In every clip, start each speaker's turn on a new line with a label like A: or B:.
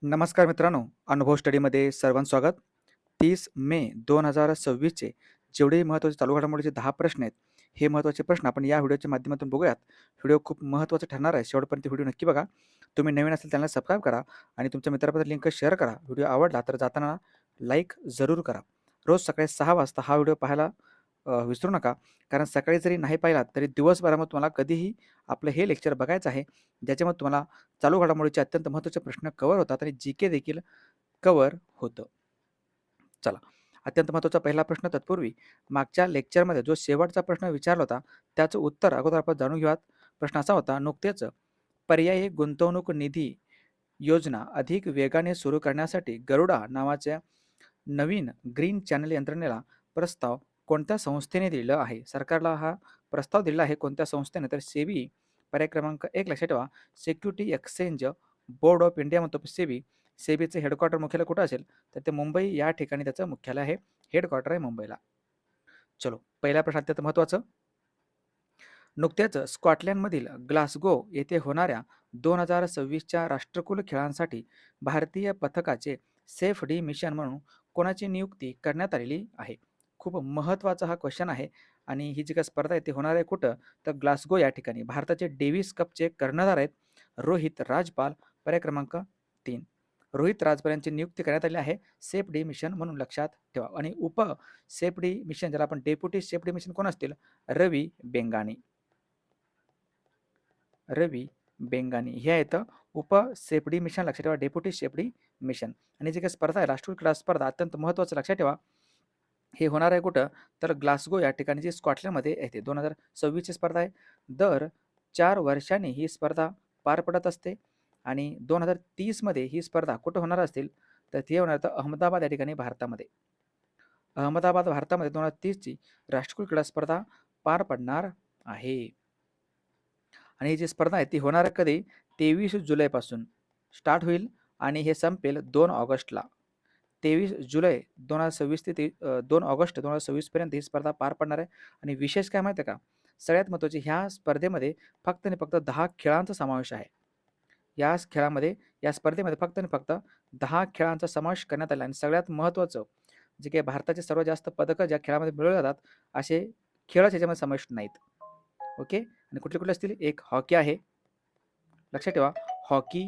A: नमस्कार मित्रांनो, अनुभव स्टडीमध्ये सर्वांचं स्वागत. 30 मे 2026चे जेवढे महत्त्वाचे चालू घडामोडीचे 10 प्रश्न आहेत, हे महत्त्वाचे प्रश्न आपण या व्हिडिओच्या माध्यमातून बघूयात. व्हिडिओ खूप महत्त्वाचा ठरणार आहे. शेवटपर्यंत व्हिडिओ नक्की बघा. तुम्ही नवीन असेल चॅनलला सबस्क्राईब करा आणि तुमच्या मित्रांपर्यंत लिंक शेअर करा. व्हिडिओ आवडला तर जाताना लाईक जरूर करा. रोज सकाळी 6 वाजता हा व्हिडिओ पाहायला विसरू नका. कारण सकाळी जरी नाही पाहिलात तरी दिवसभरामध्ये तुम्हाला कधीही आपलं हे लेक्चर बघायचं आहे, ज्याच्यामध्ये तुम्हाला चालू घडामोडीचे अत्यंत महत्त्वाचे प्रश्न कव्हर होतात आणि जी-के देखील कव्हर होतं. चला, अत्यंत महत्त्वाचा पहिला प्रश्न तत्पूर्वी मागच्या लेक्चरमध्ये जो शेवटचा प्रश्न विचारला होता, त्याचं उत्तर अगोदर आपण जाणून घेऊयात. प्रश्न असा होता, नुकतेच पर्यायी गुंतवणूक निधी योजना अधिक वेगाने सुरू करण्यासाठी गरुडा नावाच्या नवीन ग्रीन चॅनल यंत्रणेला प्रस्ताव कोणत्या संस्थेने दिला आहे? सरकारला हा प्रस्ताव दिला आहे कोणत्या संस्थेने? तर सेबी पर्याय क्रमांक 1 लक्षात ठेवा. Security exchange board of India म्हणतो सेबी. सेबीचं हेडक्वार्टर मुख्यालय कुठं असेल? तर ते मुंबई या ठिकाणी त्याचं मुख्यालय आहे. हेडक्वार्टर आहे मुंबईला. चलो, पहिला प्रश्न अत्यंत महत्त्वाचं. नुकत्याच स्कॉटलंडमधील ग्लासगो येथे होणाऱ्या 2026च्या राष्ट्रकुल खेळांसाठी भारतीय पथकाचे सेफ डी मिशन म्हणून कोणाची नियुक्ती करण्यात आलेली आहे? खूप महत्त्वाचा हा क्वेश्चन आहे आणि ही जी काही स्पर्धा आहे ती होणार आहे कुठं? तर ग्लासगो या ठिकाणी. भारताचे डेव्हिस कपचे कर्णधार आहेत रोहित राजपाल. पर्याय क्रमांक 3. रोहित राजपाल यांची नियुक्ती करण्यात आली आहे सेफ डी मिशन म्हणून लक्षात ठेवा. आणि उप सेफ डी मिशन ज्याला आपण डेप्युटी सेफ डी मिशन कोण असतील? रवी बेंगानी. रवी बेंगानी हे आहेत उप सेफडी मिशन. लक्षात ठेवा, डेप्युटी सेफडी मिशन. आणि जी काही स्पर्धा आहे राष्ट्रीय क्रीडा स्पर्धा अत्यंत महत्त्वाचं लक्षात ठेवा. हे होणार आहे कुठं? तर ग्लासगो या ठिकाणी जी स्कॉटलंडमध्ये येते. 2026ची स्पर्धा आहे. दर 4 वर्षांनी ही स्पर्धा पार पडत असते आणि 2030मध्ये ही स्पर्धा कुठं होणार असतील? तर ती होणार तर अहमदाबाद या ठिकाणी भारतामध्ये. अहमदाबाद भारतामध्ये 2030ची राष्ट्रीय क्रीडा स्पर्धा पार पडणार आहे. आणि ही जी स्पर्धा आहे ती होणार आहे कधी? 23 जुलैपासून स्टार्ट होईल आणि हे संपेल 2 ऑगस्टला. 23 जुलै 2026 ते 2 ऑगस्ट 2026 पर्यंत ही स्पर्धा पार पडणार आहे. आणि विशेष काय माहिती आहे का? सगळ्यात महत्त्वाचे ह्या स्पर्धेमध्ये फक्त आणि फक्त 10 खेळांचा समावेश आहे. या स्पर्धेमध्ये फक्त आणि फक्त 10 खेळांचा समावेश करण्यात आला आणि सगळ्यात महत्त्वाचं जे काही भारताचे सर्वात जास्त पदकं ज्या खेळामध्ये मिळवले जातात असे खेळच याच्यामध्ये समाविष्ट नाहीत. ओके. आणि कुठले कुठले असतील? एक हॉकी आहे. लक्षात ठेवा, हॉकी.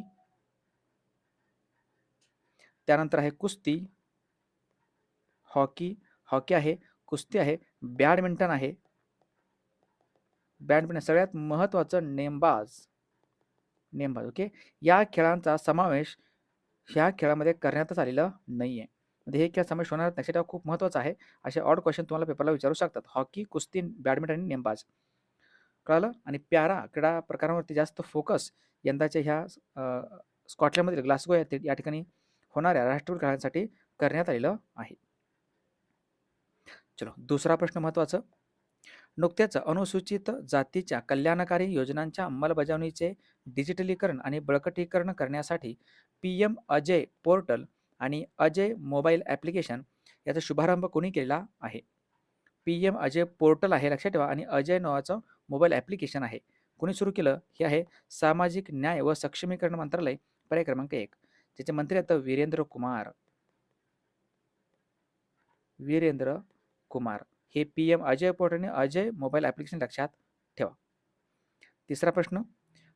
A: त्यानंतर आहे कुस्ती. हॉकी हॉकी आहे, कुस्ती आहे, बॅडमिंटन आहे. बॅडमिंटन सगळ्यात महत्त्वाचं नेमबाज. ओके. या खेळांचा समावेश ह्या खेळामध्ये करण्यातच आलेला नाहीये. म्हणजे हे खेळ समावेश होणार लक्षात ठेवा, खूप महत्त्वाचं आहे. असे ऑड क्वेश्चन तुम्हाला पेपरला विचारू शकतात. हॉकी, कुस्ती, बॅडमिंटन आणि नेमबाज. कळालं? आणि पॅरा क्रीडा प्रकारांवरती जास्त फोकस यंदाच्या ह्या स्कॉटलंडमधील ग्लासगो या ठिकाणी होणाऱ्या राष्ट्रीय खेळांसाठी करण्यात आलेलं आहे. चलो, दुसरा प्रश्न महत्त्वाचा. नुकत्याच अनुसूचित जातीच्या कल्याणकारी योजनांच्या अंमलबजावणीचे डिजिटलीकरण आणि बळकटीकरण करण्यासाठी PM अजय पोर्टल आणि अजय मोबाईल ॲप्लिकेशन याचा शुभारंभ कोणी केलेला आहे? PM अजय पोर्टल आहे लक्षात ठेवा आणि अजय नावाचं मोबाईल ॲप्लिकेशन आहे. कोणी सुरू केलं? हे आहे सामाजिक न्याय व सक्षमीकरण मंत्रालय. पर्याय क्रमांक 1. त्याचे मंत्री आहेत वीरेंद्र कुमार. वीरेंद्र कुमार. हे PM अजय पोर्टल आणि अजय मोबाईल ॲप्लिकेशन लक्षात ठेवा. तिसरा प्रश्न.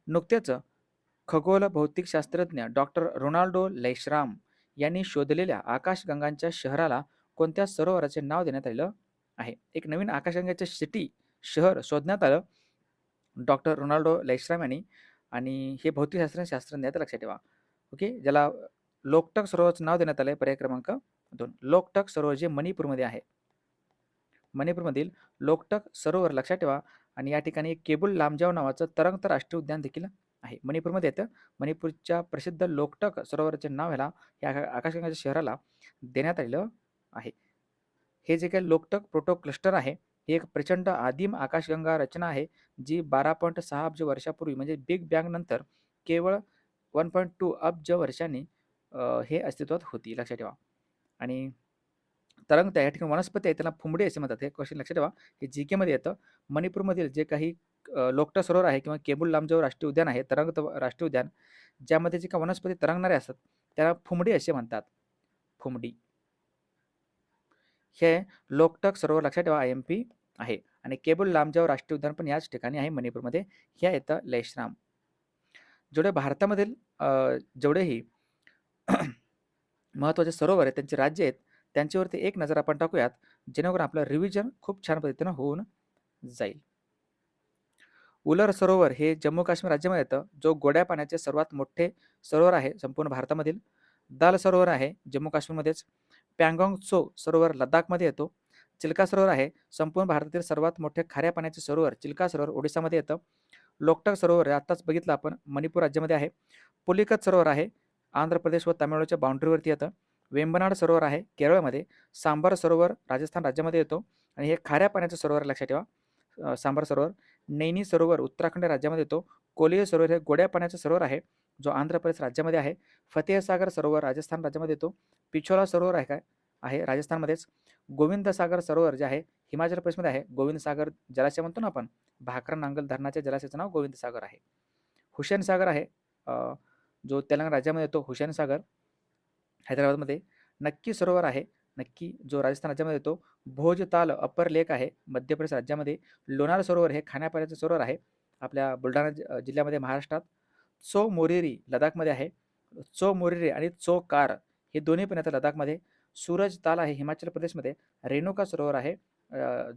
A: नुकत्याच खगोल भौतिकशास्त्रज्ञ डॉक्टर रोनाल्डो लैश्राम यांनी शोधलेल्या आकाशगंगांच्या शहराला कोणत्या सरोवराचे नाव देण्यात आलेलं आहे? एक नवीन आकाशगंगाचे शहर शोधण्यात आलं डॉक्टर रोनाल्डो लैश्राम यांनी आणि हे भौतिकशास्त्रज्ञ आहेत लक्षात ठेवा. ओके. ज्याला लोकटक सरोवराचं नाव देण्यात आलं आहे. पर्याय क्रमांक 2. लोकटक सरोवर जे मणिपूरमध्ये आहे. मणिपूरमधील लोकटक सरोवर लक्षात ठेवा. आणि या ठिकाणी केबुल लामजाव नावाचं तरंगत राष्ट्रीय उद्यान देखील आहे. मणिपूरमध्ये येतं. मणिपूरच्या प्रसिद्ध लोकटक सरोवराचे नाव ह्याला या आकाशगंगाच्या शहराला देण्यात आलेलं आहे. हे जे काही लोकटक प्रोटो क्लस्टर आहे ही एक प्रचंड आदिम आकाशगंगा रचना आहे जी 12.6 अब्ज वर्षापूर्वी म्हणजे बिग बँग नंतर केवळ 1.2 अब्ज वर्षांनी हे अस्तित्वात होती लक्षात ठेवा. आणि तरंगत्या या ठिकाणी वनस्पती आहे त्याला फुंबडी असे म्हणतात. हे क्वेश्चन लक्षात ठेवा. हे जी केमध्ये येतं. मणिपूरमधील जे काही लोकटा सरोवर आहे किंवा केबुल लामजाव राष्ट्रीय उद्यान आहे, तरंगत राष्ट्रीय उद्यान, ज्यामध्ये जे काही वनस्पती तरंगणारे असतात त्याला फुंबडी असे म्हणतात. फुंबडी. हे लोकटक सरोवर लक्षात ठेवा IMP आहे. आणि केबुल लामजाव राष्ट्रीय उद्यान पण याच ठिकाणी आहे मणिपूरमध्ये. हे येतं लेशराम. जेवढे भारतामधील जेवढेही महत्त्वाचे सरोवर आहेत, त्यांचे राज्य आहेत, त्यांच्यावरती एक नजर आपण टाकूयात, जेणेकरून आपलं रिव्हिजन खूप छान पद्धतीनं होऊन जाईल. उलर सरोवर हे जम्मू काश्मीर राज्यामध्ये येतं, जो गोड्या पाण्याचे सर्वात मोठे सरोवर आहे संपूर्ण भारतामधील. दाल सरोवर आहे जम्मू काश्मीरमध्येच. पँगॉंग त्सो सरोवर लडाखमध्ये येतो. चिल्का सरोवर आहे संपूर्ण भारतातील सर्वात मोठे खाऱ्या पाण्याचे सरोवर. चिल्का सरोवर ओडिसामध्ये येतं. लोकटक सरोवर आत्ताच बघितलं आपण मणिपूर राज्यामध्ये आहे. पुलिकत सरोवर आहे आंध्र प्रदेश व तामिळनाडूच्या बाउंड्रीवरती येतं. वेंबनाड सरोवर आहे केरळमध्ये. सांबर सरोवर राजस्थान राज्यामध्ये येतो आणि हे खाऱ्या पाण्याचं सरोवर लक्षात ठेवा. सांबर सरोवर. नैनी सरोवर उत्तराखंड राज्यामध्ये येतो. कोलिय सरोवर हे गोड्या पाण्याचं सरोवर आहे जो आंध्र प्रदेश राज्यामध्ये आहे. फतेहसागर सरोवर राजस्थान राज्यामध्ये येतो. पिछोला सरोवर आहे काय आहे राजस्थानमध्येच. गोविंद सागर सरोवर जे आहे हिमाचल प्रदेशमध्ये आहे. गोविंद सागर जलाशय म्हणतो ना आपण, भाकरा नांगल धरणाच्या जलाशयाचं नाव गोविंद सागर आहे. हुसेन सागर आहे जो तेलंगणा राज्यामध्ये येतो. हुसेन सागर हैदराबादमध्ये. नक्की सरोवर आहे नक्की जो राजस्थान राज्यामध्ये येतो. भोजताल अप्पर लेक आहे मध्य प्रदेश राज्यामध्ये. लोणार सरोवर हे खाण्यापाण्याचं सरोवर आहे आपल्या बुलढाणा जिल्ह्यामध्ये महाराष्ट्रात. त्सो मोरिरी लडाखमध्ये आहे. त्सो मोरिरी आणि त्सो कार हे दोन्ही पण येतात लडाखमध्ये. सूरज ताल आहे हिमाचल प्रदेशमध्ये. रेणुका सरोवर आहे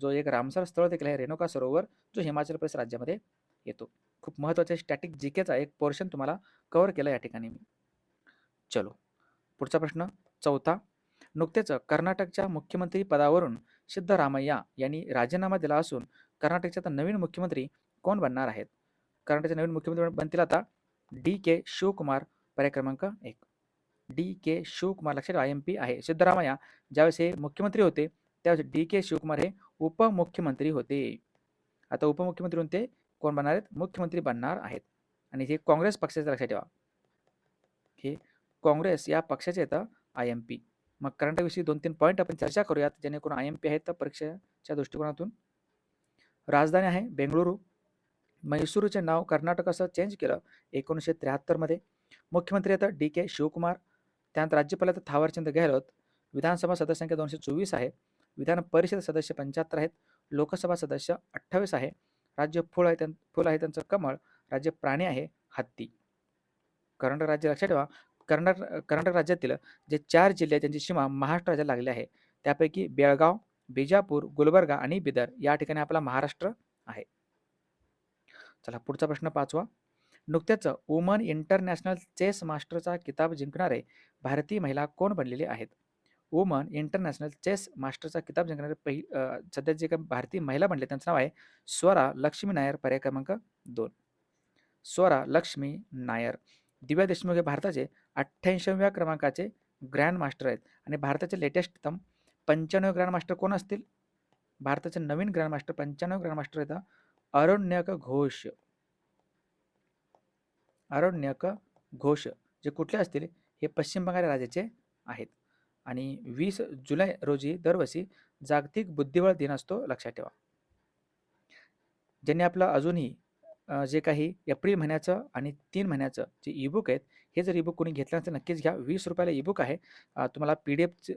A: जो एक रामसर स्थळ देखील आहे रेणुका सरोवर, जो हिमाचल प्रदेश राज्यामध्ये येतो. खूप महत्त्वाचे स्टॅटिक जीकेचा एक पोर्शन तुम्हाला कव्हर केला या ठिकाणी मी. चलो पुढचा प्रश्न चौथा. नुकतेच कर्नाटकच्या मुख्यमंत्री पदावरून सिद्धरामय्या यांनी राजीनामा दिला असून कर्नाटकचे आता नवीन मुख्यमंत्री कोण बनणार आहेत? कर्नाटकचे नवीन मुख्यमंत्री बनतील आता DK शिवकुमार. पर्याय क्रमांक 1 DK शिवकुमार. लक्षात IMP आहे. सिद्धरामय्या ज्यावेळेस हे मुख्यमंत्री होते त्यावेळेस DK शिवकुमार हे उपमुख्यमंत्री होते. आता उपमुख्यमंत्री होते कोण बनणार आहेत? मुख्यमंत्री बनणार आहेत आणि हे काँग्रेस पक्षाचे लक्षात ठेवा. हे काँग्रेस या पक्षाचे येतं IMP. मग कर्नाटकविषयी 2-3 पॉईंट आपण चर्चा करूयात जेणेकरून IMP आहेत तर परीक्षेच्या दृष्टिकोनातून. राजधानी आहे बेंगळुरू. म्हैसूरचे नाव कर्नाटक असं चेंज केलं 1973 मध्ये. मुख्यमंत्री येतं DK शिवकुमार. त्यानंतर राज्यपाल येतं थावरचंद गेहलोत. विधानसभा सदस्य संख्या 224 आहे. विधान परिषद सदस्य 75 आहेत. लोकसभा सदस्य 28 आहे. राज्य फूल आहे त्यांचं कमळ. राज्य प्राणी आहे हत्ती. कर्नाटक राज्य लक्षात ठेवा. कर्नाटक राज्यातील जे 4 जिल्हे आहेत त्यांची सीमा महाराष्ट्र राज्याला लागली आहे. त्यापैकी बेळगाव, बिजापूर, गुलबर्गा आणि बिदर या ठिकाणी आपला महाराष्ट्र आहे. चला पुढचा प्रश्न 5वा. नुकत्याच वुमन इंटरनॅशनल चेस मास्टरचा किताब जिंकणारे भारतीय महिला कोण बनलेले आहेत? वुमन इंटरनॅशनल चेस मास्टरचा किताब जिंकणारे सध्या जे काही भारतीय महिला बनले त्यांचं नाव आहे स्वरा लक्ष्मी नायर. पर्याय क्रमांक 2 स्वरा लक्ष्मी नायर. दिव्या देशमुख हे भारताचे 88व्या क्रमांकाचे ग्रँड मास्टर आहेत आणि भारताचे लेटेस्टतम 95 ग्रँड मास्टर कोण असतील? भारताचे नवीन ग्रँड मास्टर 95 ग्रँड मास्टर येतात अरण्यक घोष. अरण्यक घोष जे कुठले असतील? हे पश्चिम बंगाल राज्याचे आहेत. आणि 20 जुलै रोजी दरवर्षी जागतिक बुद्धिबळ दिन असतो लक्षात ठेवा. ज्यांनी आपलं अजूनही जे काही एप्रिल महिन्याचं आणि 3 महिन्याचं जे ईबुक आहेत हे जर ईबुक कोणी घेतलं तर नक्कीच घ्या. 20 रुपयाला ईबुक आहे. तुम्हाला PDF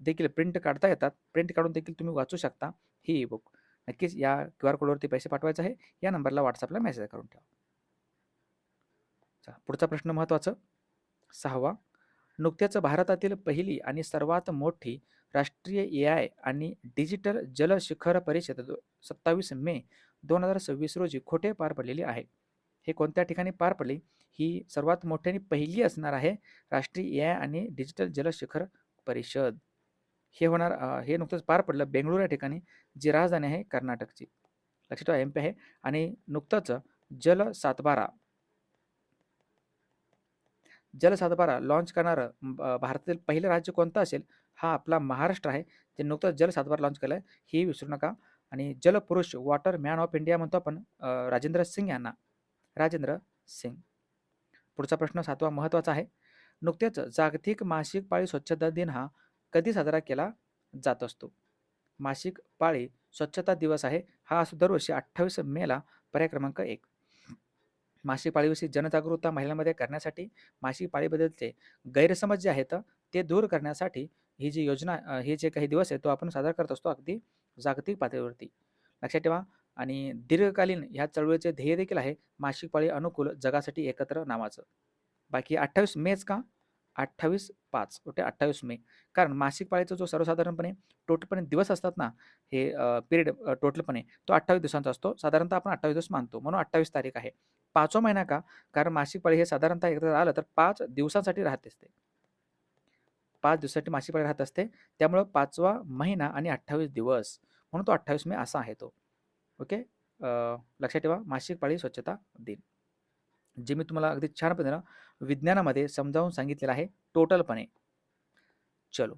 A: देखील प्रिंट काढता येतात. प्रिंट काढून देखील तुम्ही वाचू शकता ही ईबुक. नक्कीच या QR कोडवरती पैसे पाठवायचे आहे. या नंबरला WhatsAppला मेसेज करून ठेवा. पुढचा प्रश्न महत्त्वाचा 6वा. नुकत्याच भारतातील पहिली आणि सर्वात मोठी राष्ट्रीय AI आणि डिजिटल जल शिखर परिषद 27 मे 2026 रोजी कोठे पार पडलेली आहे? हे कोणत्या ठिकाणी पार पडली? ही सर्वात मोठी आणि पहिली असणार आहे राष्ट्रीय AI आणि डिजिटल जल शिखर परिषद. हे होणार हे नुकतंच पार पडलं बेंगळुरू या ठिकाणी, जी राजधानी आहे कर्नाटकची. लक्षात ठेवा MP आहे. आणि नुकतंच जल सातबारा लॉन्च करणारं भारतातील पहिलं राज्य कोणतं असेल? हा आपला महाराष्ट्र आहे. जे नुकतंच जल सातबारा लॉन्च केलं आहे ही विसरू नका. आणि जलपुरुष वॉटर मॅन ऑफ इंडिया म्हणतो आपण राजेंद्र सिंग यांना. राजेंद्र सिंग. पुढचा प्रश्न 7वा महत्त्वाचा आहे. नुकत्याच जागतिक मासिक पाळी स्वच्छता दिन हा कधी साजरा केला जात असतो. मासिक पाळी स्वच्छता दिवस आहे, हा असतो दरवर्षी 28 मेला, पर्याय क्रमांक 1. मासिक पाळीविषयी जनजागरूकता महिलांमध्ये करण्यासाठी मासिक पाळीबद्दलचे गैरसमज जे आहेत ते दूर करण्यासाठी ही जी योजना हे जे काही दिवस आहे तो आपण साजरा करत असतो अगदी जागतिक पातळीवरती. लक्षात ठेवा. आणि दीर्घकालीन ह्या चळवळीचे ध्येय देखील आहे मासिक पाळी अनुकूल जगासाठी एकत्र नावाचं. बाकी 28 मेच का? 28/5 ओके 28 मे. कारण मासिक पाळीचा जो सर्वसाधारणपणे टोटलपणे दिवस असतात ना, हे पिरियड टोटलपणे तो 28 दिवसांचा असतो. साधारणतः आपण 28 दिवस मानतो म्हणून 28 तारीख आहे. 5वा महिना का? कारण मासिक पाळी हे साधारणतः एकदा आलं तर 5 दिवसांसाठी राहत असते. 5 दिवसासाठी मासिक पाळी राहत असते. त्यामुळं 5वा महिना आणि 28 दिवस म्हणून तो 28 मे असा आहे तो. ओके. लक्षात ठेवा मासिक पाळी स्वच्छता दिन. जे मी तुम्हाला अगदी छान पद्धतीनं विज्ञानामध्ये समजावून सांगितलेलं आहे टोटलपणे. चलो.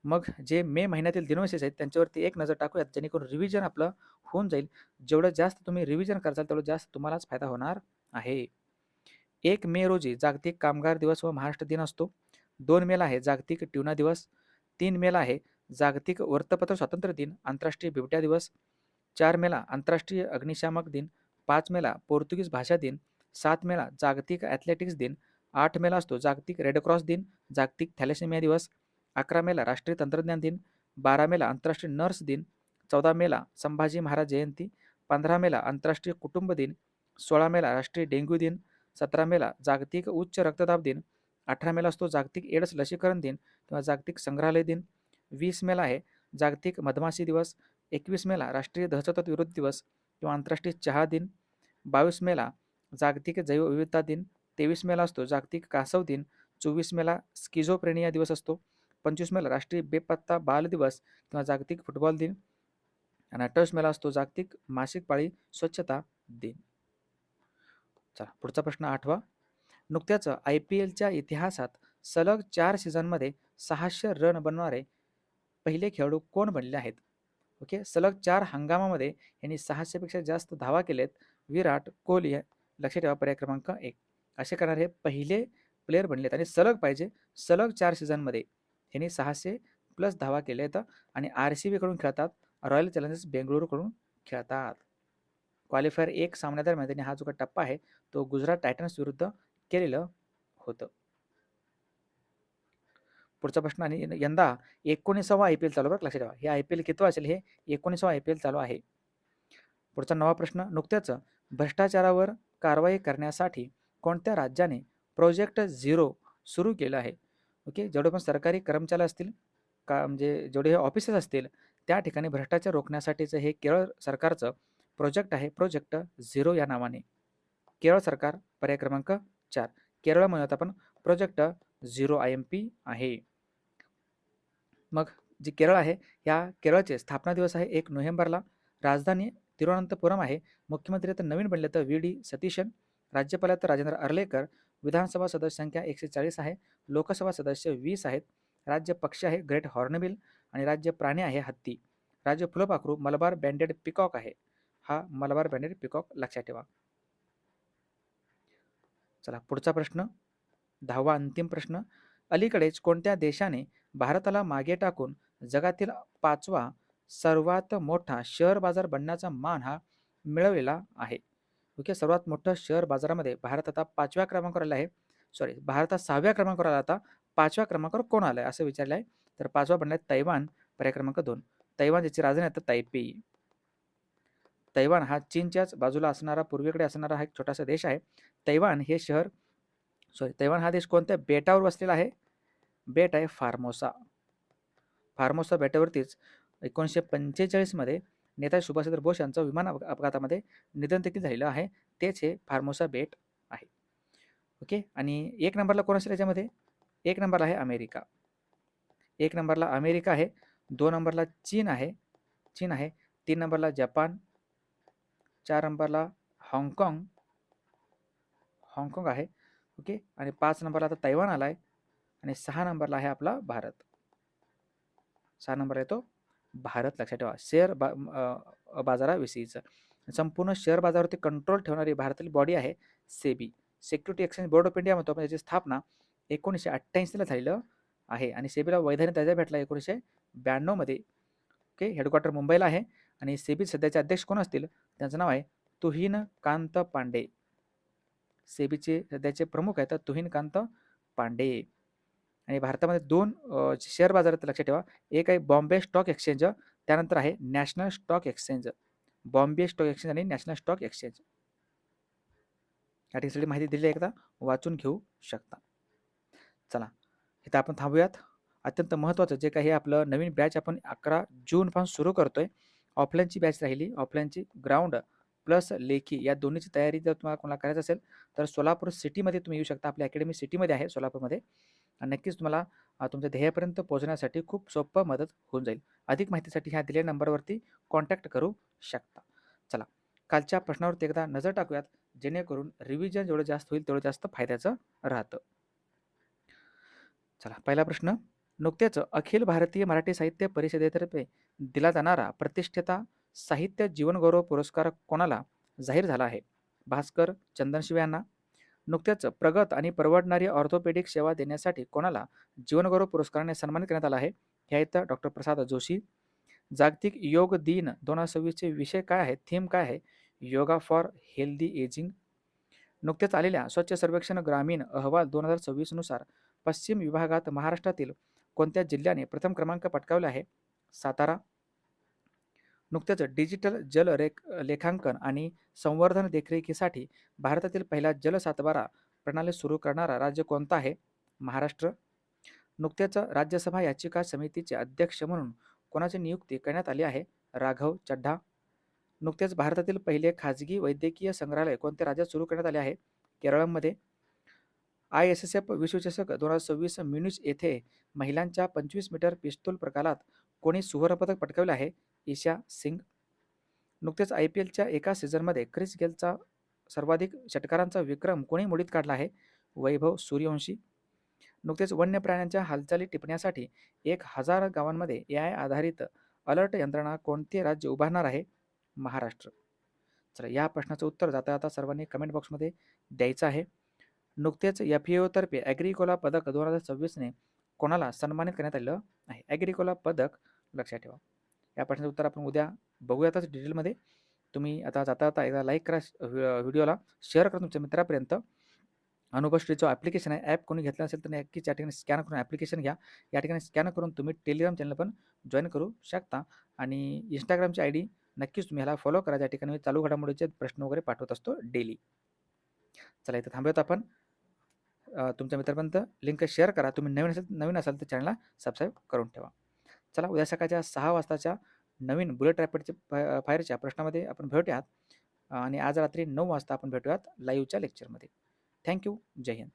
A: मग जे मे महिन्यातील दिनविशेष आहेत त्यांच्यावरती एक नजर टाकूयात जेणेकरून रिव्हिजन आपलं होऊन जाईल. जेवढं जास्त तुम्ही रिव्हिजन कराल तेवढं जास्त तुम्हालाच फायदा होणार आहे. 1 मे रोजी जागतिक कामगार दिवस व महाराष्ट्र दिन असतो. 2 मेला आहे जागतिक ट्युना दिवस. 3 मेला आहे जागतिक वृत्तपत्र स्वातंत्र्य दिन, आंतरराष्ट्रीय बिबट्या दिवस. 4 मेला आंतरराष्ट्रीय अग्निशामक दिन. 5 मेला पोर्तुगीज भाषा दिन. 7 मेला जागतिक ॲथलेटिक्स दिन. 8 मेला असतो जागतिक रेड क्रॉस दिन, जागतिक थॅलेसेमिया दिवस. 11 मेला राष्ट्रीय तंत्रज्ञान दिन. 12 मेला आंतरराष्ट्रीय नर्स दिन. 14 मेला संभाजी महाराज जयंती. 15 मेला आंतरराष्ट्रीय कुटुंब दिन. 16 मेला राष्ट्रीय डेंग्यू दिन. 17 मेला जागतिक उच्च रक्तदाब दिन. 18 मेला असतो जागतिक एड्स लसीकरण दिन किंवा जागतिक संग्रहालय दिन. 20 मेला आहे जागतिक मधमाशी दिवस. 21 मेला राष्ट्रीय दहशतवाद विरोधी दिवस किंवा आंतरराष्ट्रीय चहा दिन. 22 मेला जागतिक जैवविविधता दिन. 23 मेला असतो जागतिक कासव दिन. 24 मेला स्किझोप्रेनिया दिवस असतो. 25 मेला राष्ट्रीय बेपत्ता बाल दिवस किंवा जागतिक फुटबॉल दिन. आणि 28 मेला असतो जागतिक मासिक पाळी स्वच्छता दिन. चला पुढचा प्रश्न 8वा. नुकत्याच IPLच्या इतिहासात सलग 4 सीझनमध्ये 600 रन बनवणारे पहिले खेळाडू कोण बनले आहेत? ओके. सलग 4 हंगामामध्ये यांनी 600 पेक्षा जास्त धावा केलेत. विराट कोहली लक्षात ठेवा पर्याय क्रमांक 1. असे करणारे हे पहिले प्लेयर बनलेत आणि सलग पाहिजे. सलग 4 सीझनमध्ये यांनी 600 प्लस धावा केलेत आणि RCB कडून खेळतात. रॉयल चॅलेंजर्स बेंगळुरूकडून खेळतात. क्वालिफायर 1 सामन्यादरम्यान त्यांनी हा जो काही टप्पा आहे तो गुजरात टायटन्स विरुद्ध केलेलं होतं. पुढचा प्रश्न आणि यंदा 19वा IPL चालू बरं लक्षात ठेवा. हे IPL कितवं असेल? हे 19वा IPL चालू आहे. पुढचा 9वा प्रश्न. नुकत्याच भ्रष्टाचारावर कारवाई करण्यासाठी कोणत्या राज्याने प्रोजेक्ट झिरो सुरू केलं आहे? ओके. जेवढे पण सरकारी कर्मचारी असतील का म्हणजे जेवढे हे ऑफिसेस असतील त्या ठिकाणी भ्रष्टाचार रोखण्यासाठीचं हे केरळ सरकारचं प्रोजेक्ट आहे. प्रोजेक्ट झिरो या नावाने. केरळ सरकार पर्याय क्रमांक 4. केरळ म्हणत आपण प्रोजेक्ट झिरो IMP आहे. मग जी केरळ आहे या केरळचे स्थापना दिवस आहे 1 नोव्हेंबरला. राजधानी तिरुवनंतपुरम आहे. मुख्यमंत्री तर नवीन बनले तर VD सतीशन. राज्यपाल तर राजेंद्र अर्लेकर. विधानसभा सदस्य संख्या 140 आहे. लोकसभा सदस्य 20 आहेत. राज्य पक्षी आहे ग्रेट हॉर्नबिल आणि राज्य प्राणी आहे हत्ती. राज्य फुलपाखरू मलबार बँडेड पिकॉक आहे. हा मलबार बँडेड पिकॉक लक्षात ठेवा. चला पुढचा प्रश्न 10वा अंतिम प्रश्न. अलीकडेच कोणत्या देशाने भारताला मागे टाकून जगातील 5वा सर्वात मोठा शेअर बाजार बनण्याचा मान हा मिळवलेला आहे? ओके. सर्वात मोठं शेअर बाजारामध्ये भारत आता 5व्या क्रमांकावर आला आहे. सॉरी भारत 6व्या क्रमांकावर आला आता. 5व्या क्रमांकावर कोण आलाय असं विचारलं आहे. तर 5वा बनलाय तैवान पर्याय क्रमांक 2. तैवान ज्याची राजधानी आहे तैपेई. तैवान हा चीनच्याच बाजूला असणारा पूर्वेकडे असणारा हा एक छोटासा देश आहे. तैवान हे शहर तैवान हा देश कोणत्या बेटावर वसलेला आहे? बेट आहे फार्मोसा. फार्मोसा बेटावरतीच 1945 मध्ये नेताजी सुभाषचंद्र बोस यांचं विमान अपघातामध्ये निधन देखील झालेलं आहे. तेच हे फार्मोसा बेट आहे. ओके. आणि 1 नंबरला कोण असेल याच्यामध्ये? 1 नंबरला आहे अमेरिका. 1 नंबरला अमेरिका आहे. 2 नंबरला चीन आहे. 3 नंबरला जपान. 4 नंबरला हाँगकाँग आहे. ओके. आणि 5 नंबरला आता तैवान आलाय आणि 6 नंबरला आहे आपला भारत. 6 नंबर येतो भारत. लक्षात ठेवा. शेअर बाजाराविषयीचं संपूर्ण शेअर बाजारावरती कंट्रोल ठेवणारी भारतातील बॉडी आहे SEBI. Security exchange board of India म्हणतो आपण. याची स्थापना 1988 ला झालेलं आहे आणि सेबीला वैधानिक दर्जा भेटला 1992मध्ये. ओके, हेडक्वार्टर मुंबईला आहे आणि सेबी सध्याचे अध्यक्ष कोण असतील? त्यांचं नाव आहे तुहिनकांत पांडे. सेबीचे सध्याचे प्रमुख आहेत तुहिनकांत पांडे. आणि भारतामध्ये दोन शेअर बाजार आहेत, लक्षात ठेवा. एक आहे बॉम्बे स्टॉक एक्सचेंज, त्यानंतर आहे national stock exchange. Bombay stock exchange आणि नॅशनल स्टॉक एक्सचेंज. याठी सगळी माहिती दिली आहे, एकदा वाचून घेऊ शकता. चला, इथं आपण थांबूयात. अत्यंत महत्त्वाचं जे काही आपलं नवीन बॅच आपण 11 जूनपासून सुरू करतोय. ऑफलाईनची बॅच राहिली. ऑफलाईनची ग्राउंड प्लस लेखी या दोन्हीची तयारी जर तुम्हाला कोणाला करायचं असेल तर सोलापूर सिटीमध्ये तुम्ही येऊ शकता. आपली अकॅडमी सिटीमध्ये आहे सोलापूरमध्ये. आणि नक्कीच तुम्हाला तुमच्या ध्येयापर्यंत पोहोचण्यासाठी खूप सोपं मदत होऊन जाईल. अधिक माहितीसाठी ह्या दिलेल्या नंबरवरती कॉन्टॅक्ट करू शकता. चला, कालच्या प्रश्नावरती एकदा नजर टाकूयात, जेणेकरून रिव्हिजन जेवढं जास्त होईल तेवढं जास्त फायद्याचं राहतं. चला, पहिला प्रश्न. नुकतेच अखिल भारतीय मराठी साहित्य परिषदेतर्फे दिला जाणारा प्रतिष्ठिता साहित्य जीवनगौरव पुरस्कार कोणाला जाहीर झाला आहे? भास्कर चंदनशिवे यांना. नुकत्याच प्रगत आणि परवडणारी ऑर्थोपेडिक सेवा देण्यासाठी कोणाला जीवनगौरव पुरस्काराने सन्मानित करण्यात आला आहे? हे आहेत डॉक्टर प्रसाद जोशी. जागतिक योग दिन 2026चे विषय काय आहे? थीम काय आहे? Yoga for healthy ageing. नुकत्याच आलेल्या स्वच्छ सर्वेक्षण ग्रामीण अहवाल 2026 नुसार पश्चिम विभागात महाराष्ट्रातील कोणत्या जिल्ह्याने प्रथम क्रमांक पटकावला आहे? सातारा. नुकत्याच डिजिटल जल लेखांकन आणि संवर्धन देखरेखीसाठी भारतातील पहिला जल सातबारा प्रणाली सुरू करणारा राज्य कोणतं आहे? महाराष्ट्र. नुकत्याच राज्यसभा याचिका समितीचे अध्यक्ष म्हणून कोणाची नियुक्ती करण्यात आली आहे? राघव चड्ढा. नुकतेच भारतातील पहिले खाजगी वैद्यकीय संग्रहालय कोणत्या राज्यात सुरू करण्यात आले आहे? केरळमध्ये. ISSF विश्वचषक 2026 म्युनिच येथे महिलांच्या 25 मीटर पिस्तूल प्रकारात कोणी सुवर्णपदक पटकावले आहे? ईशा सिंग. नुकतेच IPLच्या एका सीझनमध्ये क्रिस गेलचा सर्वाधिक षटकारांचा विक्रम कोणी मोडीत काढला आहे? वैभव सूर्यवंशी. नुकतेच वन्य प्राण्यांच्या हालचाली टिपण्यासाठी 1000 गावांमध्ये AI आधारित अलर्ट यंत्रणा कोणते राज्य उभारणार आहे? महाराष्ट्र. चला, या प्रश्नाचं उत्तर जाता जाता सर्वांनी कमेंट बॉक्समध्ये द्यायचं आहे. नुकतेच FAO तर्फे ॲग्रिकोला पदक 2026ने कोणाला सन्मानित करण्यात आलेलं आहे? ॲग्रिकोला पदक, लक्षात ठेवा. या प्रश्नाचं उत्तर आपण उद्या बघूयातच डिटेलमध्ये. तुम्ही आता जाता जाता एकदा लाईक करा व्हिडिओला, शेअर करा तुमच्या मित्रापर्यंत. अनुभवश्री जो ॲप्लिकेशन आहे, ॲप कोणी घेतलं असेल तर नक्कीच या ठिकाणी स्कॅन करून ॲप्लिकेशन घ्या. या ठिकाणी स्कॅन करून तुम्ही टेलिग्राम चॅनल पण जॉईन करू शकता. आणि इंस्टाग्रामची ID नक्कीच तुम्ही ह्याला फॉलो करा, ज्या ठिकाणी मी चालू घडामोडीचे प्रश्न वगैरे पाठवत असतो डेली. चला, इथं थांबूयात आपण. तुमच्या मित्रापर्यंत लिंक शेअर करा. तुम्ही नवीन असाल तर चॅनलला सबस्क्राईब करून ठेवा. चला, उद्या सकाळच्या 6 वाजताच्या नवीन बुलेट रॅपिडचे फायरच्या प्रश्नामध्ये आपण भेटूयात. आणि आज रात्री 9 वाजता आपण भेटूयात लाईव्हच्या लेक्चरमध्ये. थँक्यू. जय हिंद.